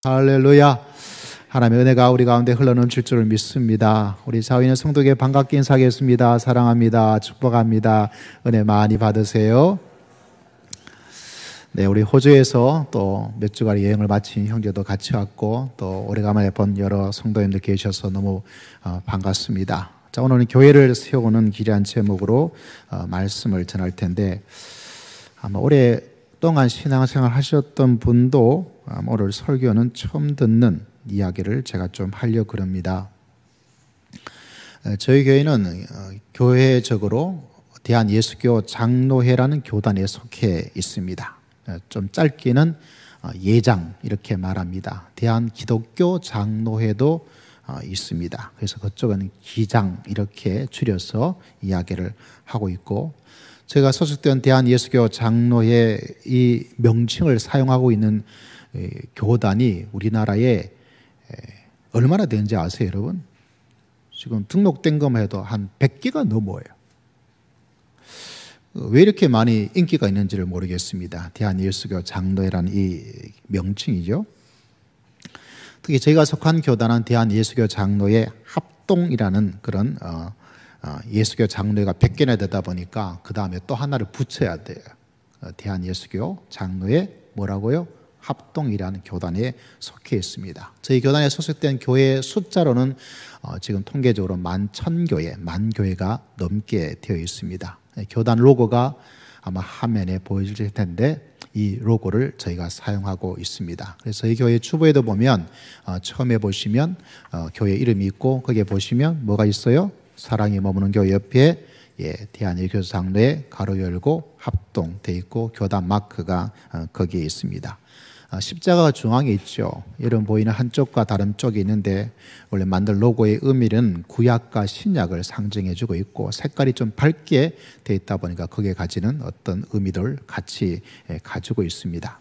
할렐루야. 하나님의 은혜가 우리 가운데 흘러넘칠 줄을 믿습니다. 우리 사위는 성도에게 반갑게 인사하겠습니다. 사랑합니다. 축복합니다. 은혜 많이 받으세요. 네, 우리 호주에서 또 몇 주간 여행을 마친 형제도 같이 왔고 또 오래간만에 본 여러 성도님들 계셔서 너무 반갑습니다. 자, 오늘은 교회를 세우는 길이란 제목으로 말씀을 전할 텐데 아마 오랫동안 신앙생활 하셨던 분도 오늘 설교는 처음 듣는 이야기를 제가 좀 하려고 그럽니다. 저희 교회는 교회적으로 대한예수교 장로회라는 교단에 속해 있습니다. 좀 짧게는 예장 이렇게 말합니다. 대한기독교 장로회도 있습니다. 그래서 그쪽은 기장 이렇게 줄여서 이야기를 하고 있고, 제가 소속된 대한예수교 장로회 이 명칭을 사용하고 있는 교단이 우리나라에 얼마나 되는지 아세요, 여러분? 지금 등록된 것만 해도 한 100개가 넘어요. 왜 이렇게 많이 인기가 있는지를 모르겠습니다. 대한예수교 장로회라는 이 명칭이죠. 특히 저희가 속한 교단은 대한예수교 장로회 합동이라는 그런 예수교 장로회가 100개나 되다 보니까 그 다음에 또 하나를 붙여야 돼요. 대한예수교 장로회 뭐라고요? 합동이라는 교단에 속해 있습니다. 저희 교단에 소속된 교회 숫자로는 지금 통계적으로 11,000교회, 만교회가 넘게 되어 있습니다. 교단 로고가 아마 화면에 보여질 텐데 이 로고를 저희가 사용하고 있습니다. 그래서 저희 교회 주보에도 보면 처음에 보시면 교회 이름이 있고 거기에 보시면 뭐가 있어요? 사랑이 머무는 교회 옆에 대한예수교 장로회 가로 열고 합동 돼 있고 교단 마크가 거기에 있습니다. 십자가가 중앙에 있죠. 여러분 보이는 한쪽과 다른 쪽이 있는데 원래 만든 로고의 의미는 구약과 신약을 상징해주고 있고 색깔이 좀 밝게 되어 있다 보니까 거기에 가지는 어떤 의미를 같이 가지고 있습니다.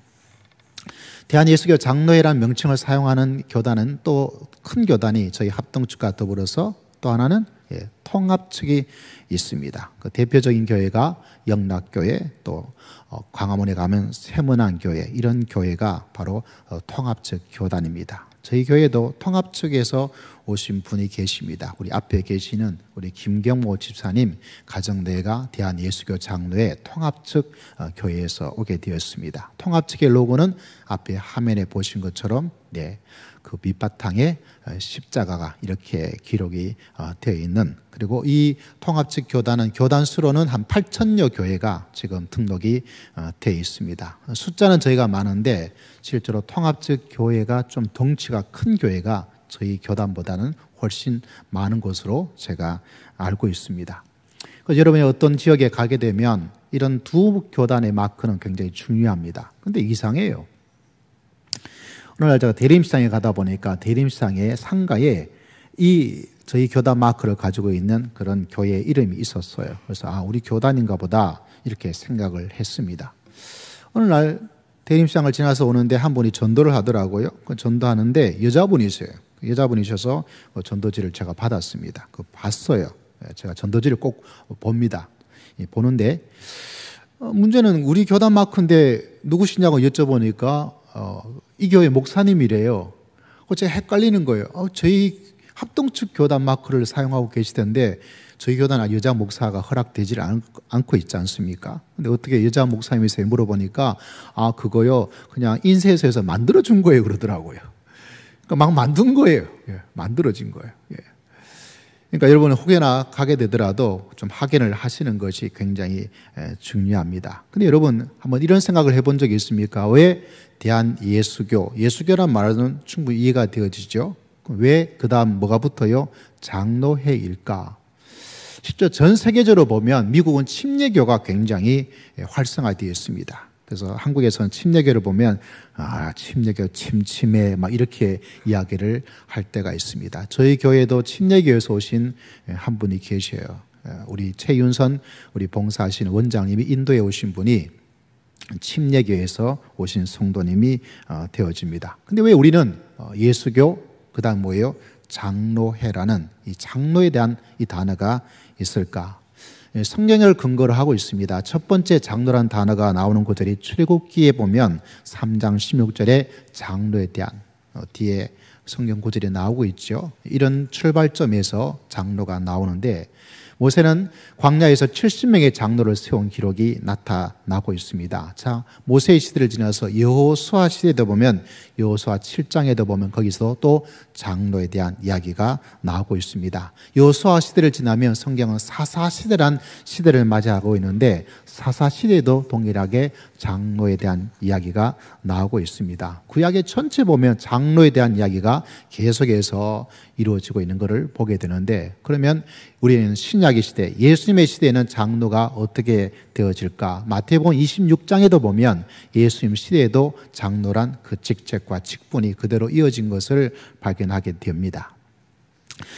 대한예수교 장로회라는 명칭을 사용하는 교단은 또 큰 교단이 저희 합동 측과 더불어서 또 하나는 통합 측이 있습니다. 그 대표적인 교회가 영락교회, 또 광화문에 가면 세문안교회, 이런 교회가 바로 통합 측 교단입니다. 저희 교회도 통합 측에서 오신 분이 계십니다. 우리 앞에 계시는 우리 김경모 집사님 가정내가 대한예수교 장로회 통합 측 교회에서 오게 되었습니다. 통합 측의 로고는 앞에 화면에 보신 것처럼 그 밑바탕에 십자가가 이렇게 기록이 되어 있는, 그리고 이 통합측 교단은 교단 수로는 한 8,000여 교회가 지금 등록이 되어 있습니다. 숫자는 저희가 많은데 실제로 통합측 교회가 좀 덩치가 큰 교회가 저희 교단보다는 훨씬 많은 것으로 제가 알고 있습니다. 그래서 여러분이 어떤 지역에 가게 되면 이런 두 교단의 마크는 굉장히 중요합니다. 그런데 이상해요. 오늘날 제가 대림시장에 가다 보니까 대림시장의 상가에 이 저희 교단 마크를 가지고 있는 그런 교회 이름이 있었어요. 그래서 우리 교단인가 보다 이렇게 생각을 했습니다. 어느 날 대림시장을 지나서 오는데 한 분이 전도를 하더라고요. 전도하는데 여자분이세요. 여자분이셔서 전도지를 제가 받았습니다. 봤어요. 제가 전도지를 꼭 봅니다. 보는데 문제는 우리 교단 마크인데 누구시냐고 여쭤보니까 이 교회 목사님이래요. 제가 헷갈리는 거예요. 저희 합동측 교단 마크를 사용하고 계시던데 저희 교단 여자 목사가 허락되지 않고 있지 않습니까? 근데 어떻게 여자 목사님이세요? 물어보니까 그거요 그냥 인쇄소에서 만들어준 거예요 그러더라고요. 그러니까 막 만든 거예요. 만들어진 거예요. 그러니까 여러분은 혹여나 가게 되더라도 좀 확인을 하시는 것이 굉장히 중요합니다. 근데 여러분 한번 이런 생각을 해본 적이 있습니까? 왜 대한예수교, 예수교란 말은 충분히 이해가 되어지죠. 왜 그 다음 뭐가 붙어요? 장로회일까? 실제 전 세계적으로 보면 미국은 침례교가 굉장히 활성화되어 있습니다. 그래서 한국에서는 침례교를 보면 침례교 침침해 막 이렇게 이야기를 할 때가 있습니다. 저희 교회도 침례교에서 오신 한 분이 계셔요. 우리 최윤선 우리 봉사하시는 원장님이 인도에 오신 분이 침례교에서 오신 성도님이 되어집니다. 근데 왜 우리는 예수교 그다음 뭐예요? 장로회라는 이 장로에 대한 이 단어가 있을까? 성경을 근거로 하고 있습니다. 첫 번째 장로라는 단어가 나오는 구절이 출애굽기에 보면 3장 16절에 장로에 대한 뒤에 성경 구절이 나오고 있죠. 이런 출발점에서 장로가 나오는데 모세는 광야에서 70명의 장로를 세운 기록이 나타나고 있습니다. 자, 모세의 시대를 지나서 여호수아 시대에도 보면 여호수아 7장에도 보면 거기서 또 장로에 대한 이야기가 나오고 있습니다. 여호수아 시대를 지나면 성경은 사사시대란 시대를 맞이하고 있는데 사사시대에도 동일하게 장로에 대한 이야기가 나오고 있습니다. 구약의 전체 보면 장로에 대한 이야기가 계속해서 이루어지고 있는 것을 보게 되는데 그러면 우리는 신약의 시대, 예수님의 시대에는 장로가 어떻게 되어질까? 마태복음 26장에도 보면 예수님 시대에도 장로란 그 직책과 직분이 그대로 이어진 것을 발견하게 됩니다.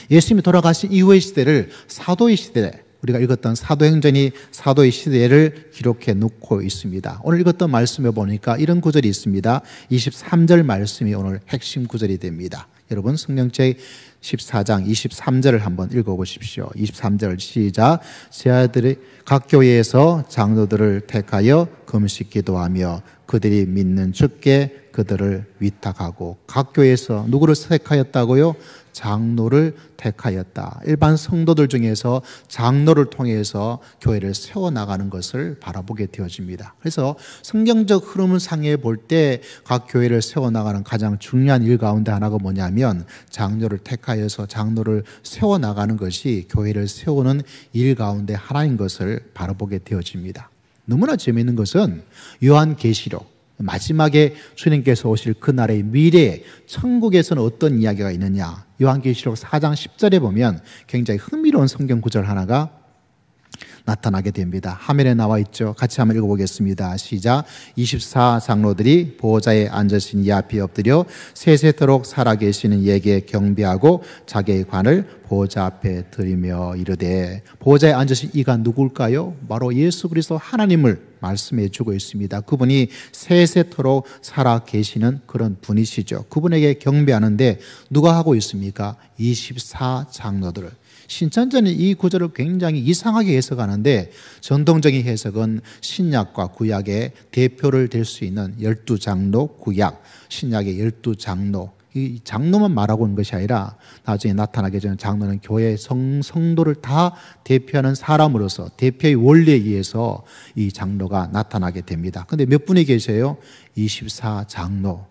예수님이 돌아가신 이후의 시대를 사도의 시대, 우리가 읽었던 사도행전이 사도의 시대를 기록해 놓고 있습니다. 오늘 읽었던 말씀에 보니까 이런 구절이 있습니다. 23절 말씀이 오늘 핵심 구절이 됩니다. 여러분 성경책 14장 23절을 한번 읽어보십시오. 23절 시작. 제 아들이 각 교회에서 장로들을 택하여 금식 기도하며 그들이 믿는 주께 그들을 위탁하고 각 교회에서 누구를 택하였다고요? 장로를 택하였다. 일반 성도들 중에서 장로를 통해서 교회를 세워나가는 것을 바라보게 되어집니다. 그래서 성경적 흐름을 상에 볼 때 각 교회를 세워나가는 가장 중요한 일 가운데 하나가 뭐냐면 장로를 택하여서 장로를 세워나가는 것이 교회를 세우는 일 가운데 하나인 것을 바라보게 되어집니다. 너무나 재미있는 것은 요한계시록 마지막에 주님께서 오실 그날의 미래에 천국에서는 어떤 이야기가 있느냐. 요한계시록 4장 10절에 보면 굉장히 흥미로운 성경 구절 하나가 나타나게 됩니다. 화면에 나와 있죠. 같이 한번 읽어보겠습니다. 시작. 24장로들이 보호자에 앉으신 이 앞에 엎드려 세세토록 살아계시는 이에게 경배하고 자기의 관을 보호자 앞에 드리며 이르되, 보호자에 앉으신 이가 누굴까요? 바로 예수 그리스도 하나님을 말씀해 주고 있습니다. 그분이 세세토록 살아계시는 그런 분이시죠. 그분에게 경배하는데 누가 하고 있습니까? 24장로들을. 신천지는 이 구절을 굉장히 이상하게 해석하는데 전통적인 해석은 신약과 구약의 대표를 될 수 있는 12장로 구약, 신약의 12장로, 이 장로만 말하고 있는 것이 아니라 나중에 나타나게 되는 장로는 교회의 성도를 다 대표하는 사람으로서 대표의 원리에 의해서 이 장로가 나타나게 됩니다. 그런데 몇 분이 계세요? 24장로.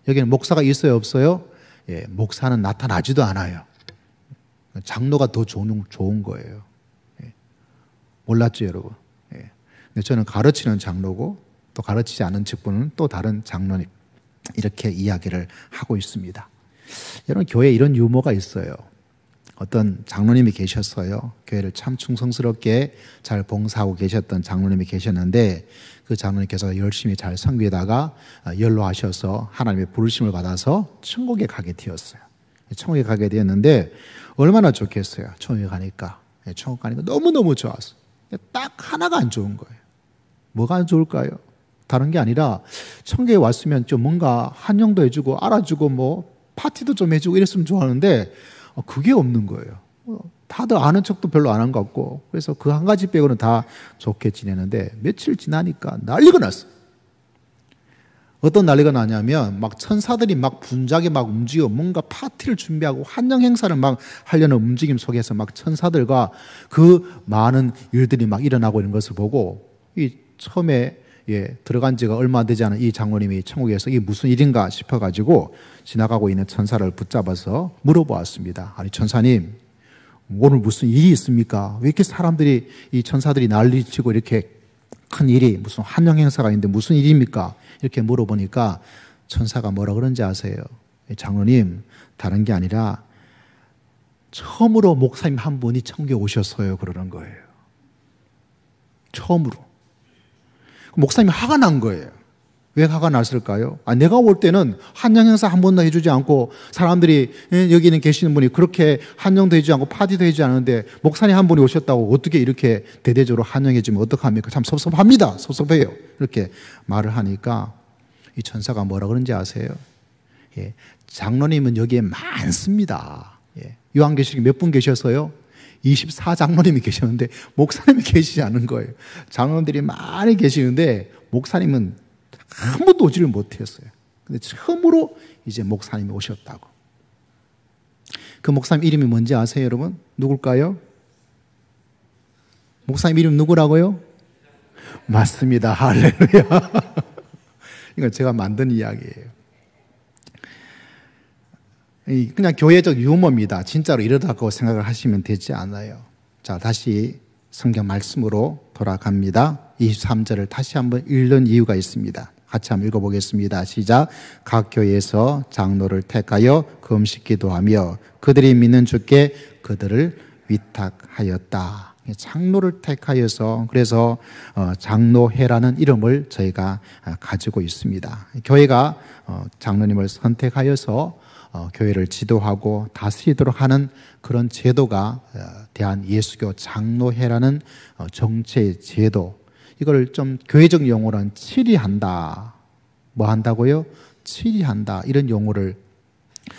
여기는 목사가 있어요, 없어요? 예, 목사는 나타나지도 않아요. 장로가 더 좋은 거예요. 예. 몰랐죠, 여러분? 예. 근데 저는 가르치는 장로고 또 가르치지 않은 직분은 또 다른 장로님, 이렇게 이야기를 하고 있습니다. 여러분, 교회에 이런 유머가 있어요. 어떤 장로님이 계셨어요. 교회를 참 충성스럽게 잘 봉사하고 계셨던 장로님이 계셨는데 그 장로님께서 열심히 잘 섬기다가 연로하셔서 하나님의 부르심을 받아서 천국에 가게 되었어요. 천국에 가게 되었는데 얼마나 좋겠어요. 천국에 가니까. 천국 가니까 너무너무 좋았어요. 딱 하나가 안 좋은 거예요. 뭐가 안 좋을까요? 다른 게 아니라 천국에 왔으면 좀 뭔가 환영도 해주고 알아주고 뭐 파티도 좀 해주고 이랬으면 좋아하는데 그게 없는 거예요. 다들 아는 척도 별로 안 한 것 같고 그래서 그 한 가지 빼고는 다 좋게 지내는데 며칠 지나니까 난리가 났어요. 어떤 난리가 나냐면 막 천사들이 막 분주하게 막 움직여 뭔가 파티를 준비하고 환영 행사를 막 하려는 움직임 속에서 막 천사들과 그 많은 일들이 막 일어나고 있는 것을 보고 이 처음에 들어간 지가 얼마 되지 않은 이 장로님이 천국에서 이게 무슨 일인가 싶어가지고 지나가고 있는 천사를 붙잡아서 물어보았습니다. 아니 천사님, 오늘 무슨 일이 있습니까? 왜 이렇게 사람들이 이 천사들이 난리치고 이렇게 큰 일이 무슨 환영 행사가 있는데 무슨 일입니까? 이렇게 물어보니까 천사가 뭐라 그런지 아세요? 장로님, 다른 게 아니라 처음으로 목사님 한 분이 천국에 오셨어요. 그러는 거예요. 처음으로. 목사님이 화가 난 거예요. 왜 화가 났을까요? 내가 올 때는 환영 행사 한 번도 해주지 않고 사람들이 여기는 계시는 분이 그렇게 환영도 해주지 않고 파티도 해주지 않는데 목사님 한 분이 오셨다고 어떻게 이렇게 대대적으로 환영해 주면 어떡합니까? 참 섭섭합니다. 섭섭해요. 이렇게 말을 하니까 이 천사가 뭐라 그런지 아세요? 예, 장로님은 여기에 많습니다. 예, 요한계시록에 몇 분 계셔서요? 24장로님이 계셨는데 목사님이 계시지 않은 거예요. 장로님들이 많이 계시는데 목사님은 한 번도 오지를 못했어요. 근데 처음으로 이제 목사님이 오셨다고. 그 목사님 이름이 뭔지 아세요, 여러분? 누굴까요? 목사님 이름 누구라고요? 맞습니다. 할렐루야. 이건 제가 만든 이야기예요. 그냥 교회적 유머입니다. 진짜로 이러다고 생각을 하시면 되지 않아요. 자, 다시 성경 말씀으로 돌아갑니다. 23절을 다시 한번 읽는 이유가 있습니다. 같이 한번 읽어보겠습니다. 시작. 각 교회에서 장로를 택하여 금식 기도하며 그들이 믿는 주께 그들을 위탁하였다. 장로를 택하여서 그래서 장로회라는 이름을 저희가 가지고 있습니다. 교회가 장로님을 선택하여서 교회를 지도하고 다스리도록 하는 그런 제도가 대한예수교 장로회라는 정치의 제도, 이걸 좀 교회적 용어로는 치리한다. 뭐 한다고요? 치리한다. 이런 용어를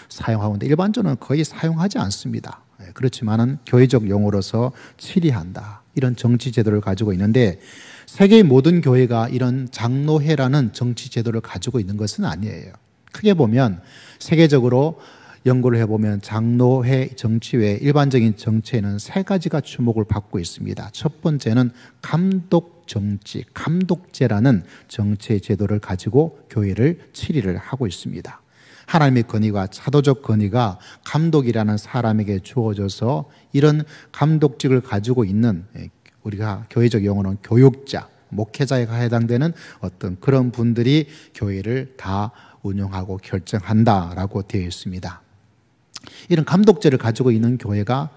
사용하고 있는데 일반적으로는 거의 사용하지 않습니다. 그렇지만은 교회적 용어로서 치리한다. 이런 정치 제도를 가지고 있는데 세계의 모든 교회가 이런 장로회라는 정치 제도를 가지고 있는 것은 아니에요. 크게 보면 세계적으로 연구를 해보면 장로회, 정치회, 일반적인 정치에는 세 가지가 주목을 받고 있습니다. 첫 번째는 감독 정치, 감독제라는 정치의 제도를 가지고 교회를 치리를 하고 있습니다. 하나님의 권위가, 차도적 권위가 감독이라는 사람에게 주어져서 이런 감독직을 가지고 있는, 우리가 교회적 용어는 교육자, 목회자에 해당되는 어떤 그런 분들이 교회를 다 운영하고 결정한다라고 되어 있습니다. 이런 감독제를 가지고 있는 교회가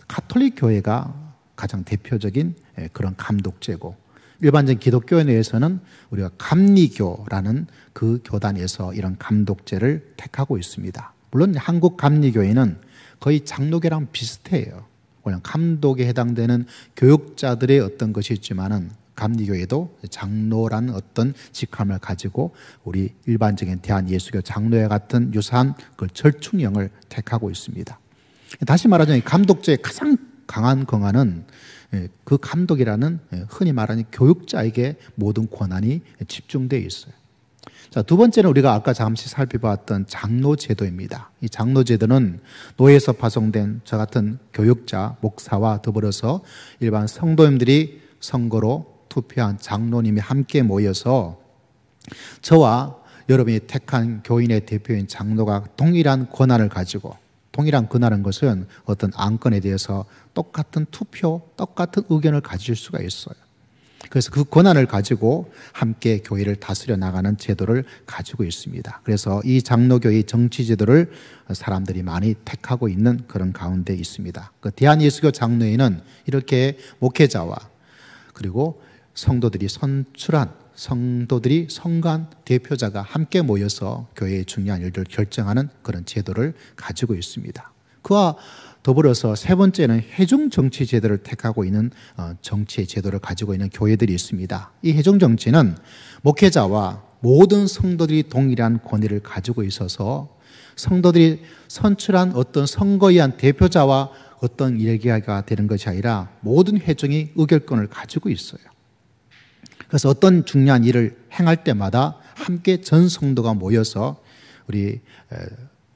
가톨릭 교회가 가장 대표적인 그런 감독제고, 일반적인 기독교 내에서는 우리가 감리교라는 그 교단에서 이런 감독제를 택하고 있습니다. 물론 한국 감리교회는 거의 장로교랑 비슷해요. 그냥 감독에 해당되는 교육자들의 어떤 것이 있지만은 감리교회도 장로라는 어떤 직함을 가지고 우리 일반적인 대한예수교 장로회 같은 유사한 그 절충령을 택하고 있습니다. 다시 말하자면 감독제의 가장 강한 권한은 그 감독이라는 흔히 말하는 교육자에게 모든 권한이 집중되어 있어요. 자, 두 번째는 우리가 아까 잠시 살펴봤던 장로제도입니다. 이 장로제도는 노예에서 파송된 저 같은 교육자, 목사와 더불어서 일반 성도님들이 선거로 투표한 장로님이 함께 모여서 저와 여러분이 택한 교인의 대표인 장로가 동일한 권한을 가지고, 동일한 권한은 것은 어떤 안건에 대해서 똑같은 투표, 똑같은 의견을 가질 수가 있어요. 그래서 그 권한을 가지고 함께 교회를 다스려 나가는 제도를 가지고 있습니다. 그래서 이 장로교의 정치제도를 사람들이 많이 택하고 있는 그런 가운데 있습니다. 그 대한예수교 장로회는 이렇게 목회자와 그리고 성도들이 선출한, 성도들이 선거한 대표자가 함께 모여서 교회의 중요한 일들을 결정하는 그런 제도를 가지고 있습니다. 그와 더불어서 세 번째는 회중정치 제도를 택하고 있는 정치의 제도를 가지고 있는 교회들이 있습니다. 이 회중정치는 목회자와 모든 성도들이 동일한 권위를 가지고 있어서 성도들이 선출한 어떤 선거에 의한 대표자와 어떤 얘기가 되는 것이 아니라 모든 회중이 의결권을 가지고 있어요. 그래서 어떤 중요한 일을 행할 때마다 함께 전 성도가 모여서 우리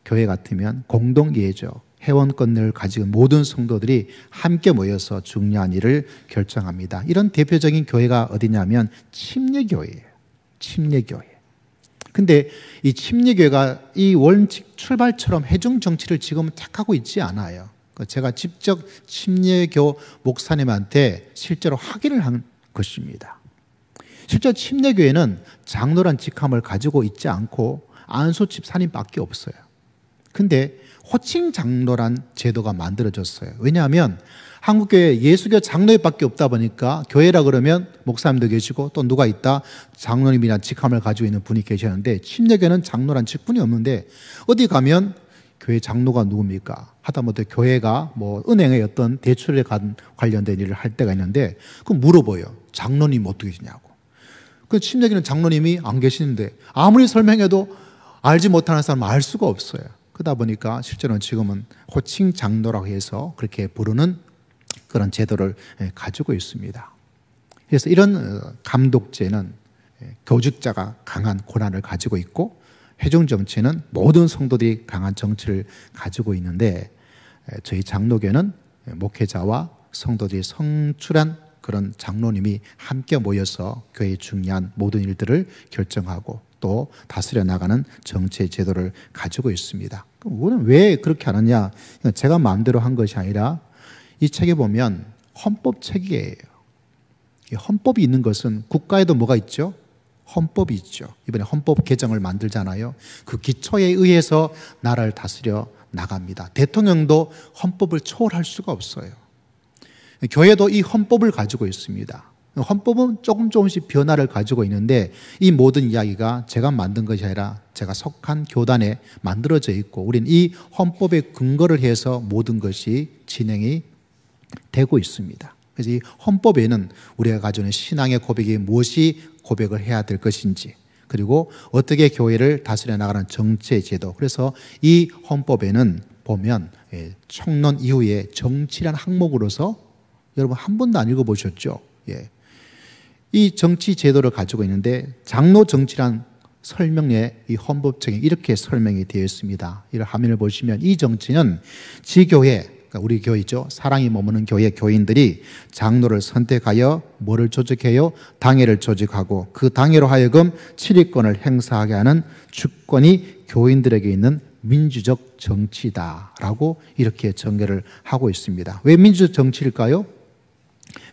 교회 같으면 공동예죠. 회원권을 가지고 모든 성도들이 함께 모여서 중요한 일을 결정합니다. 이런 대표적인 교회가 어디냐면 침례교회예요. 침례교회. 근데 이 침례교회가 이 원칙 출발처럼 회중정치를 지금은 택하고 있지 않아요. 제가 직접 침례교 목사님한테 실제로 확인을 한 것입니다. 실제 침례교회는 장로란 직함을 가지고 있지 않고 안수 집사님밖에 없어요. 근데 호칭 장로란 제도가 만들어졌어요. 왜냐하면 한국교회 예수교 장로회밖에 없다 보니까 교회라 그러면 목사님도 계시고 또 누가 있다 장로님이란 직함을 가지고 있는 분이 계셨는데 침례교회는 장로란 직분이 없는데 어디 가면 교회 장로가 누굽니까? 하다못해 교회가 뭐 은행의 어떤 대출에 관련된 일을 할 때가 있는데 그럼 물어봐요. 장로님 어떻게 되냐고. 그 침례교회는 장로님이 안 계시는데 아무리 설명해도 알지 못하는 사람은 알 수가 없어요. 그러다 보니까 실제로는 지금은 호칭 장로라고 해서 그렇게 부르는 그런 제도를 가지고 있습니다. 그래서 이런 감독제는 교직자가 강한 권한을 가지고 있고 회중 정치는 모든 성도들이 강한 정치를 가지고 있는데 저희 장로교는 목회자와 성도들이 성출한 그런 장로님이 함께 모여서 교회의 중요한 모든 일들을 결정하고 또 다스려 나가는 정치의 제도를 가지고 있습니다. 우리는 왜 그렇게 하느냐? 제가 마음대로 한 것이 아니라 이 책에 보면 헌법책이에요. 헌법이 있는 것은 국가에도 뭐가 있죠? 헌법이 있죠. 이번에 헌법 개정을 만들잖아요. 그 기초에 의해서 나라를 다스려 나갑니다. 대통령도 헌법을 초월할 수가 없어요. 교회도 이 헌법을 가지고 있습니다. 헌법은 조금씩 변화를 가지고 있는데 이 모든 이야기가 제가 만든 것이 아니라 제가 속한 교단에 만들어져 있고 우리는 이 헌법에 근거를 해서 모든 것이 진행이 되고 있습니다. 그래서 이 헌법에는 우리가 가지고 있는 신앙의 고백이 무엇이 고백을 해야 될 것인지 그리고 어떻게 교회를 다스려 나가는 정치의 제도 그래서 이 헌법에는 보면 총론 이후에 정치란 항목으로서 여러분 한 번도 안 읽어보셨죠? 이 정치 제도를 가지고 있는데 장로 정치란 설명에 이 헌법책에 이렇게 설명이 되어 있습니다. 이 화면을 보시면 이 정치는 지교회, 그러니까 우리 교회죠. 사랑이 머무는 교회 교인들이 장로를 선택하여 뭐를 조직해요? 당회를 조직하고 그 당회로 하여금 치리권을 행사하게 하는 주권이 교인들에게 있는 민주적 정치다라고 이렇게 전개를 하고 있습니다. 왜 민주적 정치일까요?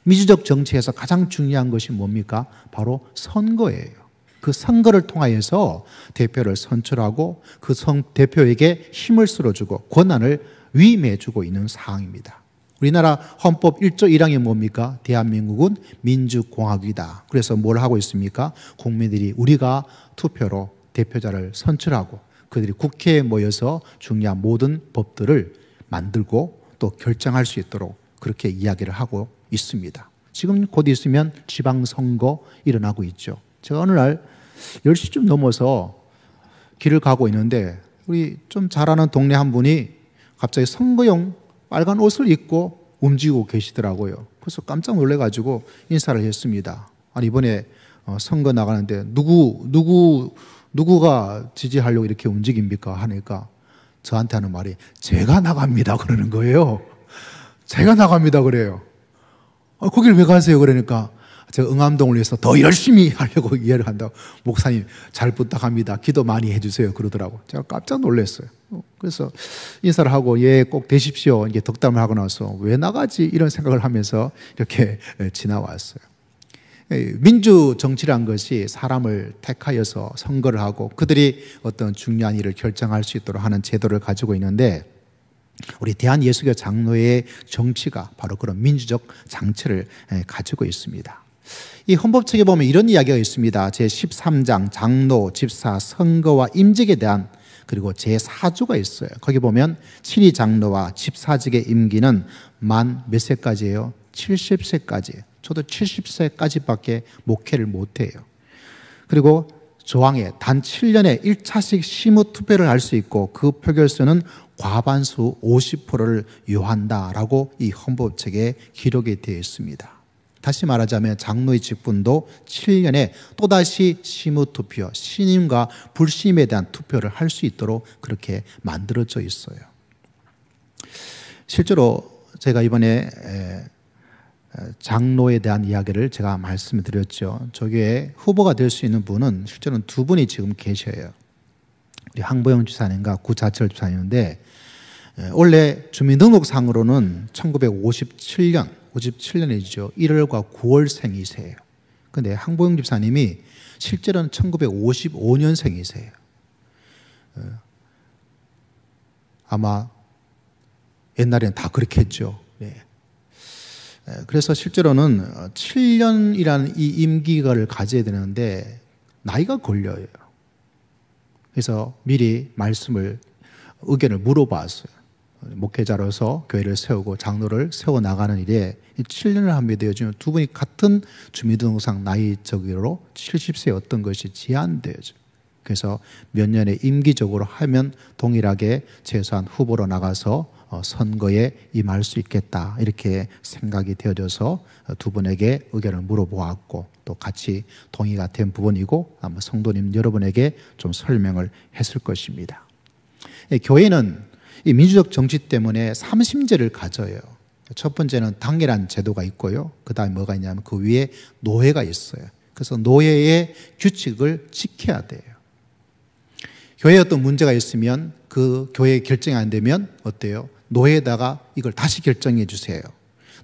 민주적 정치에서 가장 중요한 것이 뭡니까? 바로 선거예요. 그 선거를 통하여서 대표를 선출하고 그 대표에게 힘을 실어주고 권한을 위임해주고 있는 사항입니다. 우리나라 헌법 1조 1항이 뭡니까? 대한민국은 민주공화국이다. 그래서 뭘 하고 있습니까? 국민들이 우리가 투표로 대표자를 선출하고 그들이 국회에 모여서 중요한 모든 법들을 만들고 또 결정할 수 있도록 그렇게 이야기를 하고 있습니다. 지금 곧 있으면 지방선거 일어나고 있죠. 제가 어느 날 10시쯤 넘어서 길을 가고 있는데 우리 좀 잘 아는 동네 한 분이 갑자기 선거용 빨간 옷을 입고 움직이고 계시더라고요. 그래서 깜짝 놀래가지고 인사를 했습니다. 아니 이번에 선거 나가는데 누구가 지지하려고 이렇게 움직입니까? 하니까 저한테 하는 말이 제가 나갑니다 그러는 거예요. 제가 나갑니다 그래요. 거길 왜 가세요? 그러니까 제가 응암동을 위해서 더 열심히 하려고 이해를 한다고. 목사님 잘 부탁합니다. 기도 많이 해주세요 그러더라고. 제가 깜짝 놀랐어요. 그래서 인사를 하고 예 꼭 되십시오 이게 덕담을 하고 나서 왜 나가지 이런 생각을 하면서 이렇게 지나왔어요. 민주 정치란 것이 사람을 택하여서 선거를 하고 그들이 어떤 중요한 일을 결정할 수 있도록 하는 제도를 가지고 있는데 우리 대한예수교 장로의 정치가 바로 그런 민주적 장치를 가지고 있습니다. 이 헌법책에 보면 이런 이야기가 있습니다. 제13장 장로, 집사, 선거와 임직에 대한 그리고 제4조가 있어요. 거기 보면 친위 장로와 집사직의 임기는 만 몇 세까지예요? 70세까지. 저도 70세까지밖에 목회를 못해요. 그리고 조항에 단 7년에 1차씩 심의 투표를 할 수 있고 그 표결수는 과반수 50%를 요한다라고 이 헌법책에 기록이 되어 있습니다. 다시 말하자면 장로의 직분도 7년에 또다시 심의투표, 신임과 불신임에 대한 투표를 할 수 있도록 그렇게 만들어져 있어요. 실제로 제가 이번에 장로에 대한 이야기를 제가 말씀을 드렸죠. 저기에 후보가 될 수 있는 분은 실제로는 두 분이 지금 계셔요. 우리 황보영 집사님과 구자철 집사님인데 원래 주민등록상으로는 1957년이죠. 1월과 9월생이세요. 그런데 황보영 집사님이 실제로는 1955년생이세요. 아마 옛날에는 다 그렇게 했죠. 네. 그래서 실제로는 7년이라는 이 임기를 가져야 되는데 나이가 걸려요. 그래서 미리 의견을 물어봤어요. 목회자로서 교회를 세우고 장로를 세워나가는 일에 7년을 합니다. 요즘 두 분이 같은 주민등록상 나이적으로 70세였던 것이 제한되어져. 그래서 몇 년에 임기적으로 하면 동일하게 최소한 후보로 나가서 선거에 임할 수 있겠다 이렇게 생각이 되어져서 두 분에게 의견을 물어보았고 또 같이 동의가 된 부분이고 아마 성도님 여러분에게 좀 설명을 했을 것입니다. 교회는 이 민주적 정치 때문에 삼심제를 가져요. 첫 번째는 당이라는 제도가 있고요. 그 다음에 뭐가 있냐면 그 위에 노회가 있어요. 그래서 노회의 규칙을 지켜야 돼요. 교회에 어떤 문제가 있으면 그 교회 결정이 안 되면 어때요? 노회에다가 이걸 다시 결정해 주세요.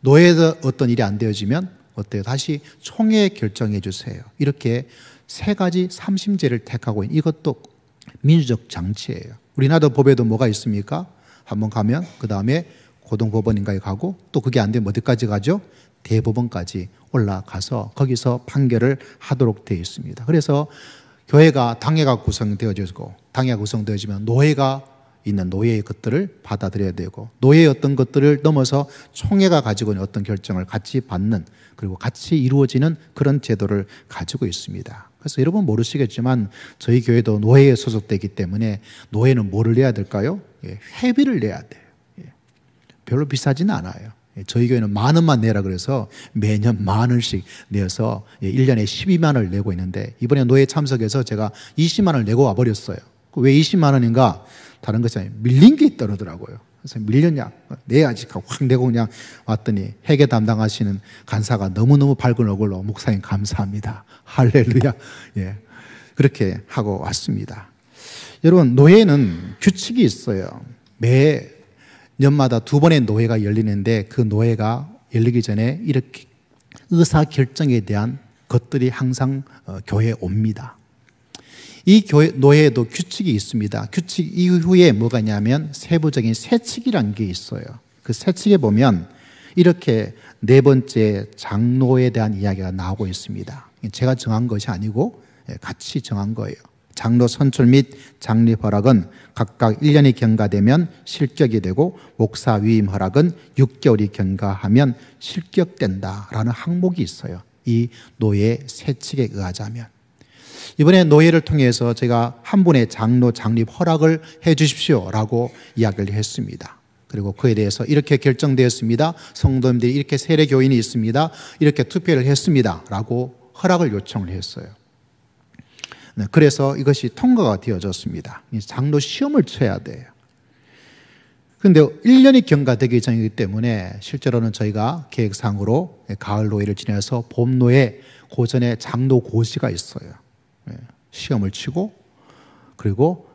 노회에서 어떤 일이 안 되어지면 어때요? 다시 총회 결정해 주세요. 이렇게 세 가지 삼심제를 택하고 있는 이것도 민주적 장치예요. 우리나라 법에도 뭐가 있습니까? 한번 가면 그 다음에 고등법원인가에 가고 또 그게 안 되면 어디까지 가죠? 대법원까지 올라가서 거기서 판결을 하도록 되어 있습니다. 그래서 교회가 당회가 구성되어지고 당회가 구성되어지면 노회가 있는 노예의 것들을 받아들여야 되고 노예의 어떤 것들을 넘어서 총회가 가지고 있는 어떤 결정을 같이 받는 그리고 같이 이루어지는 그런 제도를 가지고 있습니다. 그래서 여러분 모르시겠지만 저희 교회도 노예에 소속되기 때문에 노예는 뭐를 내야 될까요? 회비를 내야 돼요. 별로 비싸지는 않아요. 저희 교회는 10,000원만 내라 그래서 매년 10,000원씩 내어서 1년에 12만 원을 내고 있는데 이번에 노예 참석해서 제가 20만 원을 내고 와버렸어요. 왜 20만 원인가? 다른 것이 아니라 밀린 게 있더라고요. 그래서 밀렸냐? 내야지 하고 확 내고 그냥 왔더니 회계 담당하시는 간사가 너무너무 밝은 얼굴로 목사님 감사합니다. 할렐루야. 예, 그렇게 하고 왔습니다. 여러분 노예는 규칙이 있어요. 매 년마다 2번의 노회가 열리는데 그 노회가 열리기 전에 이렇게 의사결정에 대한 것들이 항상 교회에 옵니다. 이 노회에도 규칙이 있습니다. 규칙 이후에 뭐가 있냐면 세부적인 세칙이라는 게 있어요. 그 세칙에 보면 이렇게 네 번째 장로에 대한 이야기가 나오고 있습니다. 제가 정한 것이 아니고 같이 정한 거예요. 장로 선출 및 장립 허락은 각각 1년이 경과되면 실격이 되고 목사 위임 허락은 6개월이 경과하면 실격된다라는 항목이 있어요. 이 노예 세칙에 의하자면 이번에 노예를 통해서 제가 한 분의 장로 장립 허락을 해 주십시오라고 이야기를 했습니다. 그리고 그에 대해서 이렇게 결정되었습니다. 성도님들이 이렇게 세례 교인이 있습니다. 이렇게 투표를 했습니다. 라고 허락을 요청을 했어요. 네, 그래서 이것이 통과가 되어졌습니다. 장로 시험을 쳐야 돼요. 그런데 1년이 경과되기 전이기 때문에 실제로는 저희가 계획상으로 가을 노예를 지내서 봄 노예 고전에 장로 고시가 있어요. 시험을 치고 그리고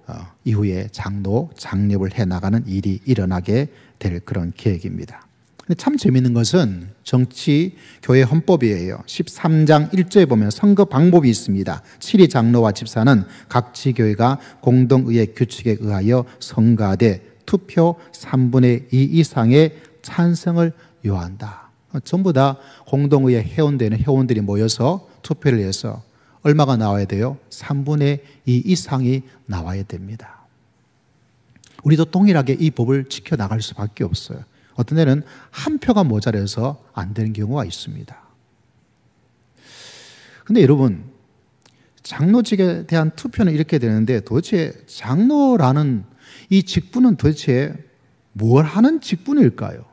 이후에 장로 장립을 해나가는 일이 일어나게 될 그런 계획입니다. 근데 참 재미있는 것은 정치 교회 헌법이에요. 13장 1절에 보면 선거 방법이 있습니다. 7위 장로와 집사는 각 지교회가 공동의회 규칙에 의하여 선거하되 투표 3분의 2 이상의 찬성을 요한다. 전부 다 공동의회 회원되는 회원들이 모여서 투표를 해서 얼마가 나와야 돼요? 3분의 2 이상이 나와야 됩니다. 우리도 동일하게 이 법을 지켜나갈 수밖에 없어요. 어떤 데는 한 표가 모자라서 안 되는 경우가 있습니다. 그런데 여러분, 장로직에 대한 투표는 이렇게 되는데 도대체 장로라는 이 직분은 도대체 뭘 하는 직분일까요?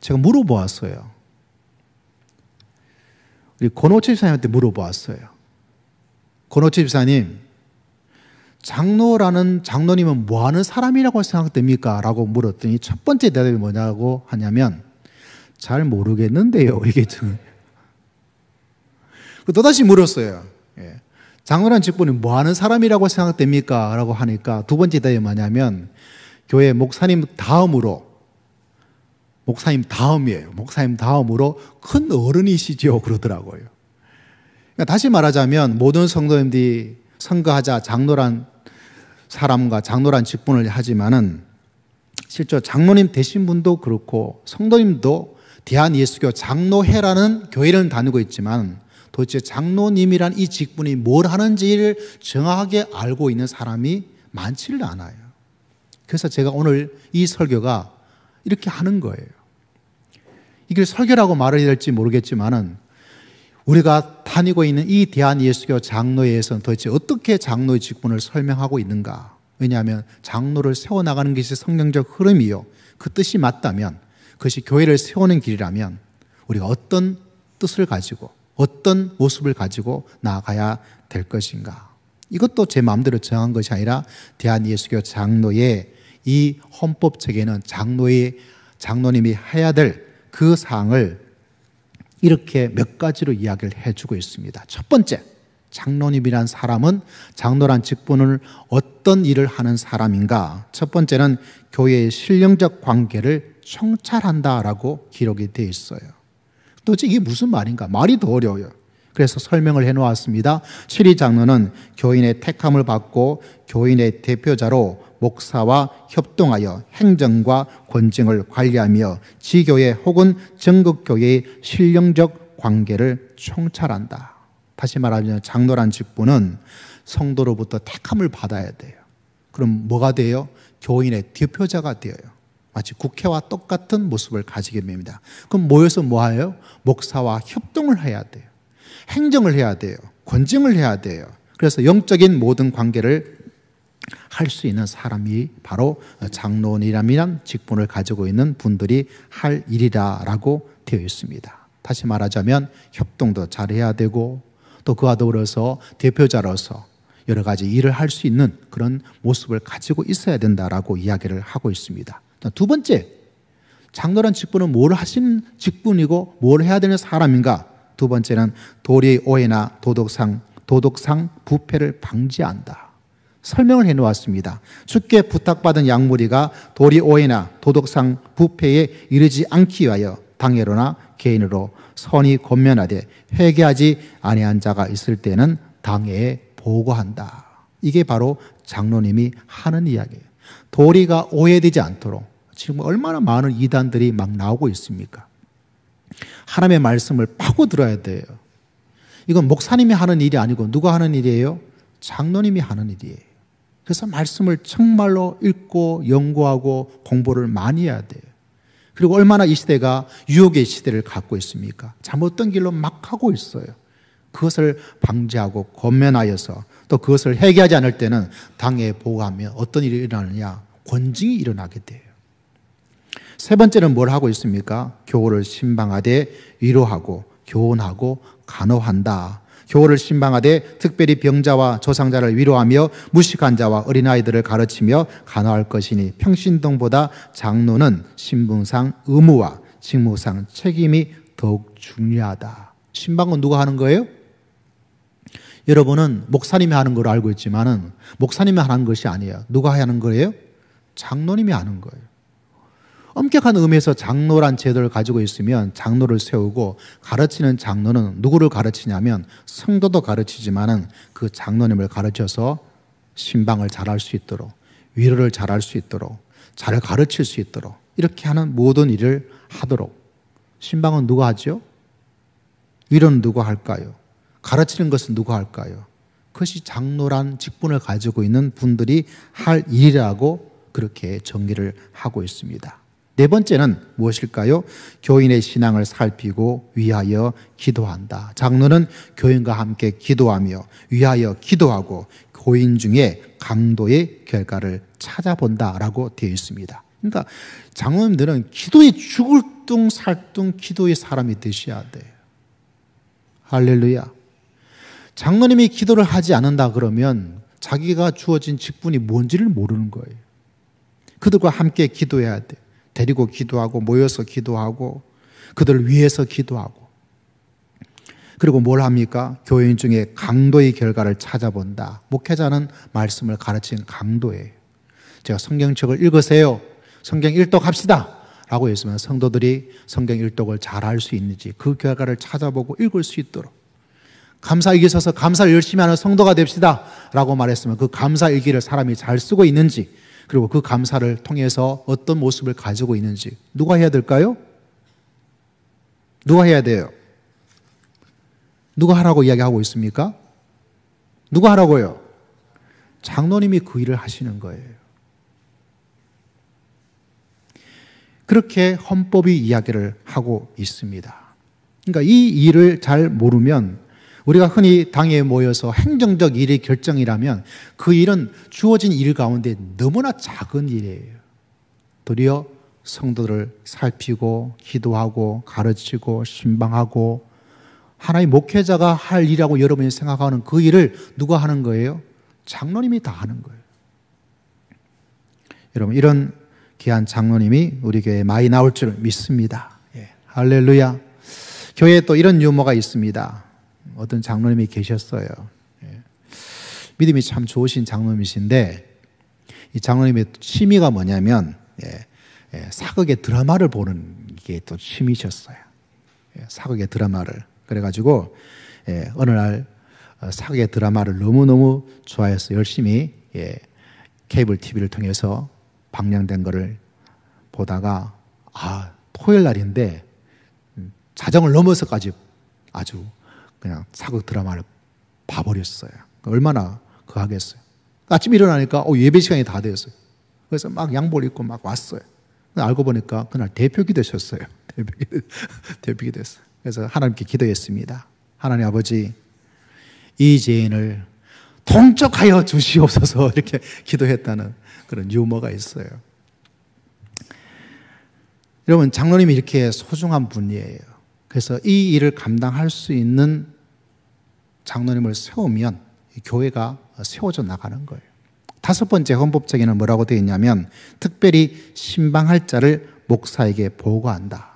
제가 물어보았어요. 우리 권오철 집사님한테 물어보았어요. 권오철 집사님, 장로님은 뭐 하는 사람이라고 생각됩니까? 라고 물었더니 첫 번째 대답이 뭐냐고 하냐면 잘 모르겠는데요. 이게 또다시 물었어요. 장로라는 직분이 뭐 하는 사람이라고 생각됩니까? 라고 하니까 두 번째 대답이 뭐냐면 교회 목사님 다음이에요. 목사님 다음으로 큰 어른이시죠. 그러더라고요. 그러니까 다시 말하자면 모든 성도님들이 선거하자 장로란 사람과 장로란 직분을 하지만은 실제 장로님 되신 분도 그렇고 성도님도 대한예수교 장로회라는 교회를 다니고 있지만 도대체 장로님이란 이 직분이 뭘 하는지를 정확하게 알고 있는 사람이 많지를 않아요. 그래서 제가 오늘 이 설교가 이렇게 하는 거예요. 이걸 설교라고 말을 해야 될지 모르겠지만은 우리가 다니고 있는 이 대한예수교 장로회에서는 도대체 어떻게 장로의 직분을 설명하고 있는가? 왜냐하면 장로를 세워나가는 것이 성경적 흐름이요, 그 뜻이 맞다면, 그것이 교회를 세우는 길이라면 우리가 어떤 뜻을 가지고 어떤 모습을 가지고 나아가야 될 것인가? 이것도 제 마음대로 정한 것이 아니라 대한예수교 장로의 이 헌법책에는 장로님이 해야 될 그 사항을 이렇게 몇 가지로 이야기를 해주고 있습니다. 첫 번째, 장로님이란 사람은, 장로란 직분을 어떤 일을 하는 사람인가? 첫 번째는 교회의 신령적 관계를 청찰한다라고 기록이 되어 있어요. 도대체 이게 무슨 말인가? 말이 더 어려워요. 그래서 설명을 해놓았습니다. 7위 장로는 교인의 택함을 받고 교인의 대표자로 목사와 협동하여 행정과 권정을 관리하며 지교회 혹은 전국교회의 신령적 관계를 총찰한다. 다시 말하면 장로란 직분은 성도로부터 택함을 받아야 돼요. 그럼 뭐가 돼요? 교인의 대표자가 되어요. 마치 국회와 똑같은 모습을 가지게 됩니다. 그럼 모여서 뭐 해요? 목사와 협동을 해야 돼요. 행정을 해야 돼요. 권정을 해야 돼요. 그래서 영적인 모든 관계를 할 수 있는 사람이 바로 장로님이란 직분을 가지고 있는 분들이 할 일이라고 되어 있습니다. 다시 말하자면 협동도 잘해야 되고 또 그와 더불어서 대표자로서 여러 가지 일을 할 수 있는 그런 모습을 가지고 있어야 된다라고 이야기를 하고 있습니다. 두 번째, 장로란 직분은 뭘 하시는 직분이고 뭘 해야 되는 사람인가? 두 번째는 도리의 오해나 도덕상 부패를 방지한다. 설명을 해놓았습니다. 주께 부탁받은 양무리가 도리 오해나 도덕상 부패에 이르지 않기 위하여 당회로나 개인으로 선이 권면하되 회개하지 아니한 자가 있을 때는 당회에 보고한다. 이게 바로 장로님이 하는 이야기예요. 도리가 오해되지 않도록 지금 얼마나 많은 이단들이 막 나오고 있습니까? 하나님의 말씀을 파고들어야 돼요. 이건 목사님이 하는 일이 아니고 누가 하는 일이에요? 장로님이 하는 일이에요. 그래서 말씀을 정말로 읽고 연구하고 공부를 많이 해야 돼요. 그리고 얼마나 이 시대가 유혹의 시대를 갖고 있습니까? 잘못된 길로 막 가고 있어요. 그것을 방지하고 권면하여서 또 그것을 회개하지 않을 때는 당에 보고하면 어떤 일이 일어나느냐? 권징이 일어나게 돼요. 세 번째는 뭘 하고 있습니까? 교우를 신방하되 위로하고 교훈하고 간호한다. 교우를 신방하되 특별히 병자와 조상자를 위로하며 무식한 자와 어린아이들을 가르치며 간호할 것이니 평신동보다 장로는 신분상 의무와 직무상 책임이 더욱 중요하다. 신방은 누가 하는 거예요? 여러분은 목사님이 하는 걸 알고 있지만은 목사님이 하는 것이 아니에요. 누가 하는 거예요? 장로님이 하는 거예요. 엄격한 의미에서 장로란 제도를 가지고 있으면 장로를 세우고 가르치는 장로는 누구를 가르치냐면 성도도 가르치지만은 그 장로님을 가르쳐서 신방을 잘할 수 있도록 위로를 잘할 수 있도록 잘 가르칠 수 있도록 이렇게 하는 모든 일을 하도록. 신방은 누가 하죠? 위로는 누가 할까요? 가르치는 것은 누가 할까요? 그것이 장로란 직분을 가지고 있는 분들이 할 일이라고 그렇게 정리를 하고 있습니다. 네 번째는 무엇일까요? 교인의 신앙을 살피고 위하여 기도한다. 장로는 교인과 함께 기도하며 위하여 기도하고 교인 중에 강도의 결과를 찾아본다라고 되어 있습니다. 그러니까 장로님들은 기도에 죽을 둥 살둥 기도의 사람이 되셔야 돼요. 할렐루야. 장로님이 기도를 하지 않는다 그러면 자기가 주어진 직분이 뭔지를 모르는 거예요. 그들과 함께 기도해야 돼요. 데리고 기도하고 모여서 기도하고 그들을 위해서 기도하고 그리고 뭘 합니까? 교인 중에 강도의 결과를 찾아본다. 목회자는 말씀을 가르치는 강도예요. 제가 성경책을 읽으세요. 성경 일독합시다 라고 했으면 성도들이 성경 일독을 잘할 수 있는지 그 결과를 찾아보고 읽을 수 있도록 감사일기 써서 감사를 열심히 하는 성도가 됩시다 라고 말했으면 그 감사일기를 사람이 잘 쓰고 있는지 그리고 그 감사를 통해서 어떤 모습을 가지고 있는지 누가 해야 될까요? 누가 해야 돼요? 누가 하라고 이야기하고 있습니까? 누가 하라고요? 장로님이 그 일을 하시는 거예요. 그렇게 헌법이 이야기를 하고 있습니다. 그러니까 이 일을 잘 모르면 우리가 흔히 당에 모여서 행정적 일의 결정이라면 그 일은 주어진 일 가운데 너무나 작은 일이에요. 도리어 성도들을 살피고 기도하고 가르치고 신방하고 하나의 목회자가 할 일이라고 여러분이 생각하는 그 일을 누가 하는 거예요? 장로님이 다 하는 거예요. 여러분, 이런 귀한 장로님이 우리 교회에 많이 나올 줄 믿습니다. 예, 할렐루야. 교회에 또 이런 유머가 있습니다. 어떤 장로님이 계셨어요. 예, 믿음이 참 좋으신 장로님이신데 이 장로님의 취미가 뭐냐면 사극의 드라마를 보는 게 또 취미셨어요. 사극의 드라마를. 그래가지고 어느 날 사극의 드라마를 너무너무 좋아해서 열심히 케이블 TV를 통해서 방영된 거를 보다가 토요일 날인데 자정을 넘어서까지 아주 그냥 사극 드라마를 봐버렸어요. 얼마나 하겠어요. 아침에 일어나니까 예배 시간이 다 됐어요. 그래서 막 양복 입고 막 왔어요. 알고 보니까 그날 대표기 되셨어요. 대표기 됐어요. 그래서 하나님께 기도했습니다. 하나님 아버지, 이 죄인을 통촉하여 주시옵소서 이렇게 기도했다는 그런 유머가 있어요. 여러분, 장로님이 이렇게 소중한 분이에요. 그래서 이 일을 감당할 수 있는 장로님을 세우면 교회가 세워져 나가는 거예요. 다섯 번째 헌법정의는 뭐라고 되어 있냐면 특별히 신방할 자를 목사에게 보고한다.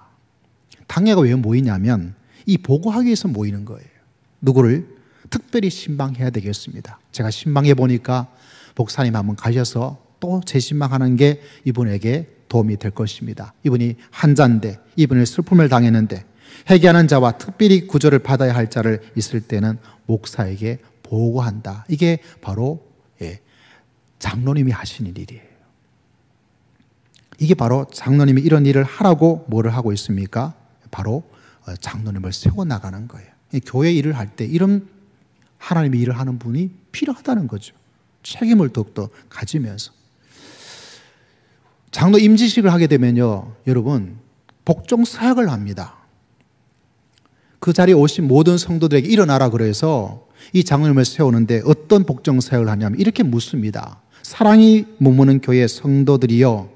당회가 왜 모이냐면 이 보고하기 위해서 모이는 거예요. 누구를? 특별히 신방해야 되겠습니다. 제가 신방해 보니까 목사님 한번 가셔서 또 재신방하는 게 이분에게 도움이 될 것입니다. 이분이 환자인데 이분의 슬픔을 당했는데 회개하는 자와 특별히 구조를 받아야 할 자를 있을 때는 목사에게 보고한다. 이게 바로 장로님이 하시는 일이에요. 이게 바로 장로님이 이런 일을 하라고 뭐를 하고 있습니까? 바로 장로님을 세워나가는 거예요. 교회 일을 할 때 이런 하나님의 일을 하는 분이 필요하다는 거죠. 책임을 더욱더 가지면서. 장로 임지식을 하게 되면요, 여러분, 복종 사역을 합니다. 그 자리에 오신 모든 성도들에게 일어나라 그래서 이 장로님을 세우는데 어떤 복종 사역을 하냐면 이렇게 묻습니다. 사랑이 머무는 교회 성도들이요,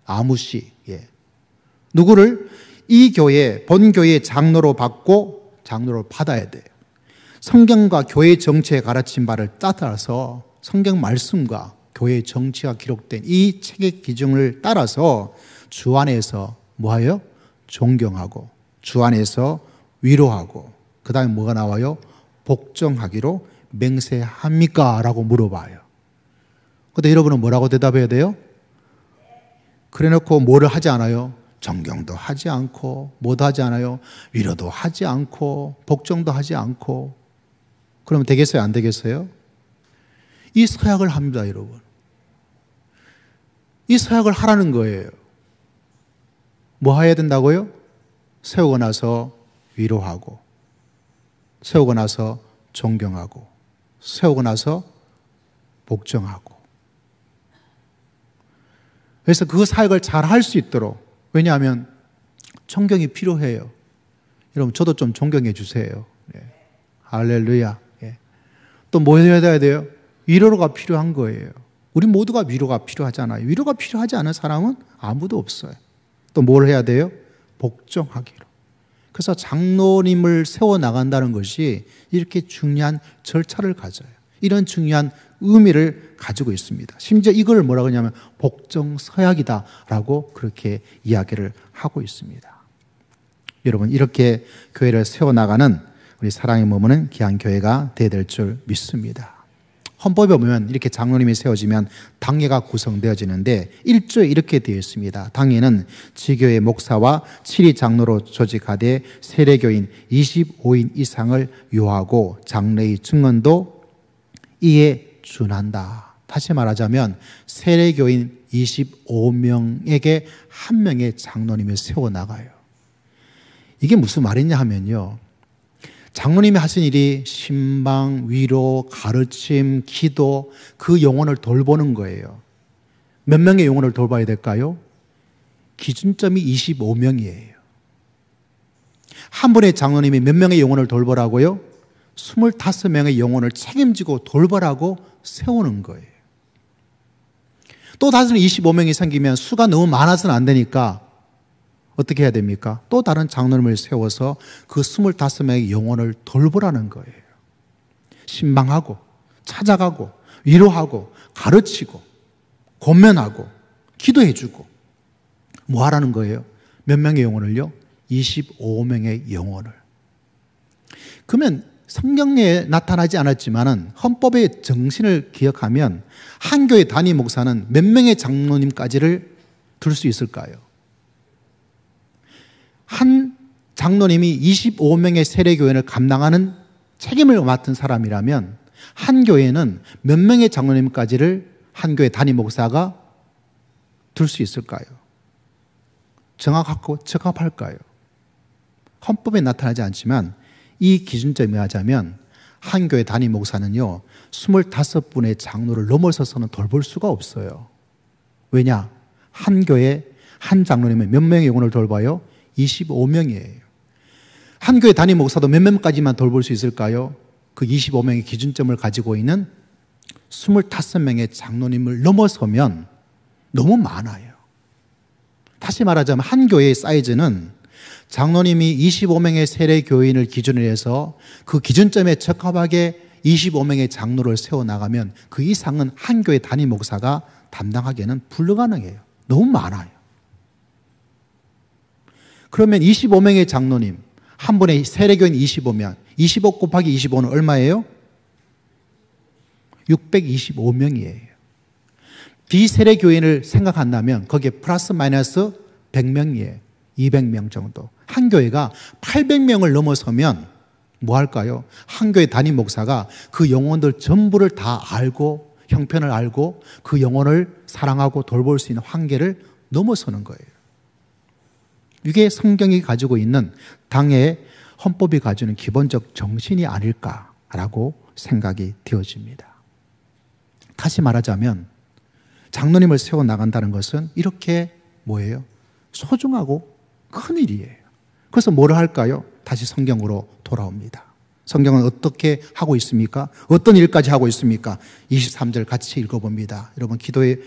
아무씨, 누구를 이 교회, 본교회의 장로로 받고 장로를 받아야 돼요. 성경과 교회 정치에 가르친 바를 따라서 성경 말씀과 교회 정치가 기록된 이 책의 기준을 따라서 주 안에서 뭐하여? 존경하고 주 안에서 위로하고 그 다음에 뭐가 나와요? 복종하기로 맹세합니까? 라고 물어봐요. 근데 여러분은 뭐라고 대답해야 돼요? 그래 놓고 뭐를 하지 않아요? 존경도 하지 않고 뭐도 하지 않아요? 위로도 하지 않고 복종도 하지 않고. 그러면 되겠어요? 안 되겠어요? 이 서약을 합니다, 여러분. 이 서약을 하라는 거예요. 뭐 해야 된다고요? 세우고 나서 위로하고, 세우고 나서 존경하고, 세우고 나서 복종하고. 그래서 그 사역을 잘 할 수 있도록, 왜냐하면 존경이 필요해요. 여러분, 저도 좀 존경해 주세요. 할렐루야. 또 뭐 해야 돼요? 위로가 필요한 거예요. 우리 모두가 위로가 필요하잖아요. 위로가 필요하지 않은 사람은 아무도 없어요. 또 뭘 해야 돼요? 복종하기로. 그래서 장로님을 세워나간다는 것이 이렇게 중요한 절차를 가져요. 이런 중요한 의미를 가지고 있습니다. 심지어 이걸 뭐라고 하냐면 복종서약이다라고 그렇게 이야기를 하고 있습니다. 여러분, 이렇게 교회를 세워나가는 우리 사랑의 머무는 귀한 교회가 되어야 될 줄 믿습니다. 헌법에 보면 이렇게 장로님이 세워지면 당회가 구성되어지는데 1조에 이렇게 되어 있습니다. 당회는 지교회 목사와 7위 장로로 조직하되 세례교인 25인 이상을 요하고 장로의 증언도 이에 준한다. 다시 말하자면 세례교인 25명에게 한 명의 장로님이 세워나가요. 이게 무슨 말이냐 하면요, 장로님이 하신 일이 신방, 위로, 가르침, 기도, 그 영혼을 돌보는 거예요. 몇 명의 영혼을 돌봐야 될까요? 기준점이 25명이에요. 한 분의 장로님이 몇 명의 영혼을 돌보라고요? 25명의 영혼을 책임지고 돌보라고 세우는 거예요. 또 다른 25명이 생기면 수가 너무 많아서는 안 되니까 어떻게 해야 됩니까? 또 다른 장로님을 세워서 그 25명의 영혼을 돌보라는 거예요. 신방하고 찾아가고 위로하고 가르치고 권면하고 기도해주고 뭐 하라는 거예요? 몇 명의 영혼을요? 25명의 영혼을. 그러면 성경에 나타나지 않았지만은 헌법의 정신을 기억하면 한 교회 단임 목사는 몇 명의 장로님까지를 둘 수 있을까요? 한 장로님이 25명의 세례교인을 감당하는 책임을 맡은 사람이라면 한 교회는 몇 명의 장로님까지를 한 교회 단임 목사가 둘 수 있을까요? 정확하고 적합할까요? 헌법에 나타나지 않지만 이 기준점에 하자면 한 교회 단임 목사는요 25분의 장로를 넘어서서는 돌볼 수가 없어요. 왜냐? 한 교회 한 장로님은 몇 명의 영혼을 돌봐요? 25명이에요. 한 교회 단임 목사도 몇 명까지만 돌볼 수 있을까요? 그 25명의 기준점을 가지고 있는 25명의 장로님을 넘어서면 너무 많아요. 다시 말하자면 한 교회의 사이즈는 장로님이 25명의 세례교인을 기준으로 해서 그 기준점에 적합하게 25명의 장로를 세워나가면 그 이상은 한 교회 단임 목사가 담당하기에는 불가능해요. 너무 많아요. 그러면 25명의 장로님, 한 분의 세례교인 25명, 25 곱하기 25는 얼마예요? 625명이에요. 비세례교인을 생각한다면 거기에 플러스 마이너스 100명이에요. 200명 정도. 한 교회가 800명을 넘어서면 뭐 할까요? 한 교회 단임 목사가 그 영혼들 전부를 다 알고 형편을 알고 그 영혼을 사랑하고 돌볼 수 있는 한계를 넘어서는 거예요. 이게 성경이 가지고 있는 당의 헌법이 가지는 기본적 정신이 아닐까라고 생각이 되어집니다. 다시 말하자면 장로님을 세워나간다는 것은 이렇게 뭐예요? 소중하고 큰 일이에요. 그래서 뭐를 할까요? 다시 성경으로 돌아옵니다. 성경은 어떻게 하고 있습니까? 어떤 일까지 하고 있습니까? 23절 같이 읽어봅니다. 여러분 기도에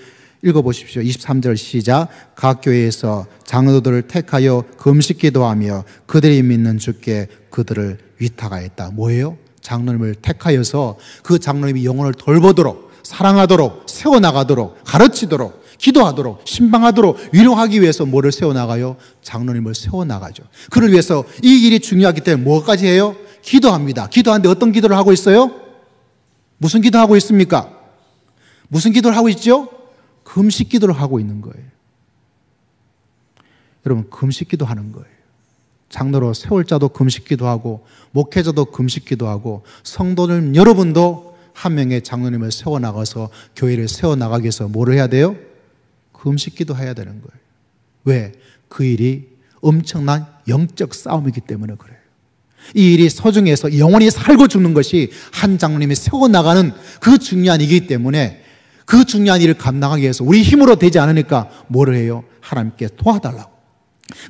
읽어보십시오. 23절 시작. 각 교회에서 장로들을 택하여 금식 기도하며 그들이 믿는 주께 그들을 위탁하였다. 뭐예요? 장로님을 택하여서 그 장로님이 영혼을 돌보도록 사랑하도록 세워나가도록 가르치도록 기도하도록 신방하도록 위로하기 위해서 뭐를 세워나가요? 장로님을 세워나가죠. 그를 위해서 이 일이 중요하기 때문에 뭐까지 해요? 기도합니다. 기도하는데 어떤 기도를 하고 있어요? 무슨 기도하고 있습니까? 무슨 기도를 하고 있죠? 금식 기도를 하고 있는 거예요. 여러분 금식 기도하는 거예요. 장로로 세울 자도 금식 기도하고 목회자도 금식 기도하고 성도들 여러분도 한 명의 장로님을 세워나가서 교회를 세워나가기 위해서 뭐를 해야 돼요? 금식 기도해야 되는 거예요. 왜? 그 일이 엄청난 영적 싸움이기 때문에 그래요. 이 일이 소중해서 영원히 살고 죽는 것이 한 장로님이 세워나가는 그 중요한 일이기 때문에 그 중요한 일을 감당하기 위해서 우리 힘으로 되지 않으니까 뭐를 해요? 하나님께 도와달라고.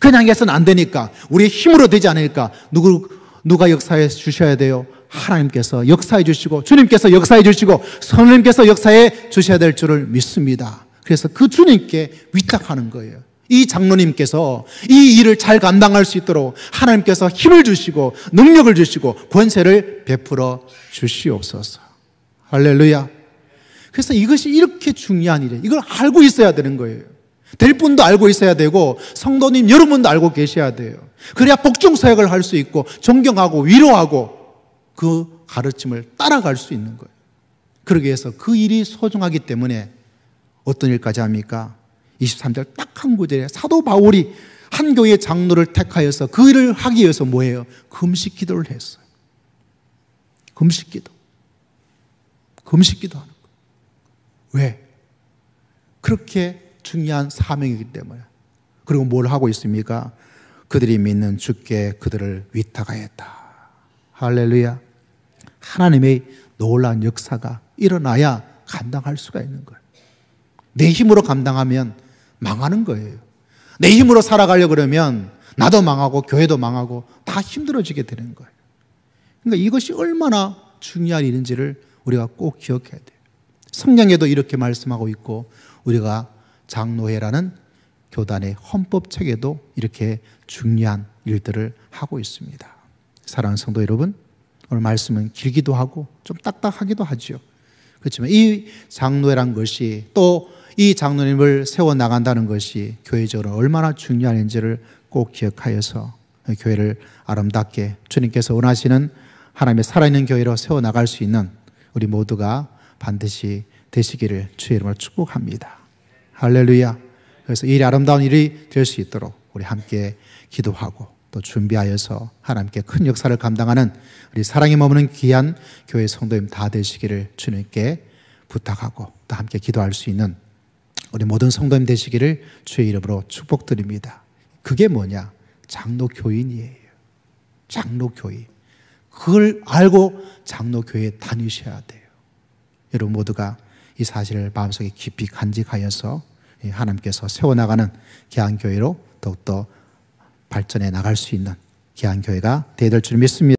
그냥 해서는 안 되니까 우리 힘으로 되지 않으니까 누가 역사해 주셔야 돼요? 하나님께서 역사해 주시고 주님께서 역사해 주시고 성령님께서 역사해 주셔야 될 줄을 믿습니다. 그래서 그 주님께 위탁하는 거예요. 이 장로님께서 이 일을 잘 감당할 수 있도록 하나님께서 힘을 주시고 능력을 주시고 권세를 베풀어 주시옵소서. 할렐루야. 그래서 이것이 이렇게 중요한 일이에요. 이걸 알고 있어야 되는 거예요. 될 분도 알고 있어야 되고 성도님 여러분도 알고 계셔야 돼요. 그래야 복종사역을 할 수 있고 존경하고 위로하고 그 가르침을 따라갈 수 있는 거예요. 그러기 위해서 그 일이 소중하기 때문에 어떤 일까지 합니까? 23절 딱 한 구절에 사도 바울이 한 교회의 장로를 택하여서 그 일을 하기 위해서 뭐예요? 금식 기도를 했어요. 금식 기도. 금식 기도하는 거예요. 왜? 그렇게 중요한 사명이기 때문에. 그리고 뭘 하고 있습니까? 그들이 믿는 주께 그들을 위탁하였다. 할렐루야. 하나님의 놀라운 역사가 일어나야 감당할 수가 있는 거예요. 내 힘으로 감당하면 망하는 거예요. 내 힘으로 살아가려고 그러면 나도 망하고 교회도 망하고 다 힘들어지게 되는 거예요. 그러니까 이것이 얼마나 중요한 일인지를 우리가 꼭 기억해야 돼요. 성경에도 이렇게 말씀하고 있고 우리가 장로회라는 교단의 헌법책에도 이렇게 중요한 일들을 하고 있습니다. 사랑하는 성도 여러분, 오늘 말씀은 길기도 하고 좀 딱딱하기도 하죠. 그렇지만 이 장로회란 것이 또 이 장로님을 세워나간다는 것이 교회적으로 얼마나 중요한지를 꼭 기억하여서 교회를 아름답게 주님께서 원하시는 하나님의 살아있는 교회로 세워나갈 수 있는 우리 모두가 반드시 되시기를 주의 이름으로 축복합니다. 할렐루야. 그래서 이 아름다운 일이 될 수 있도록 우리 함께 기도하고 또 준비하여서 하나님께 큰 역사를 감당하는 우리 사랑에 머무는 귀한 교회 성도님 다 되시기를 주님께 부탁하고 또 함께 기도할 수 있는 우리 모든 성도님 되시기를 주의 이름으로 축복드립니다. 그게 뭐냐? 장로교인이에요. 장로교인. 그걸 알고 장로교회에 다니셔야 돼요. 여러분 모두가 이 사실을 마음속에 깊이 간직하여서 하나님께서 세워나가는 귀한 교회로 더욱더 발전해 나갈 수 있는 귀한 교회가 되어야 될 줄 믿습니다.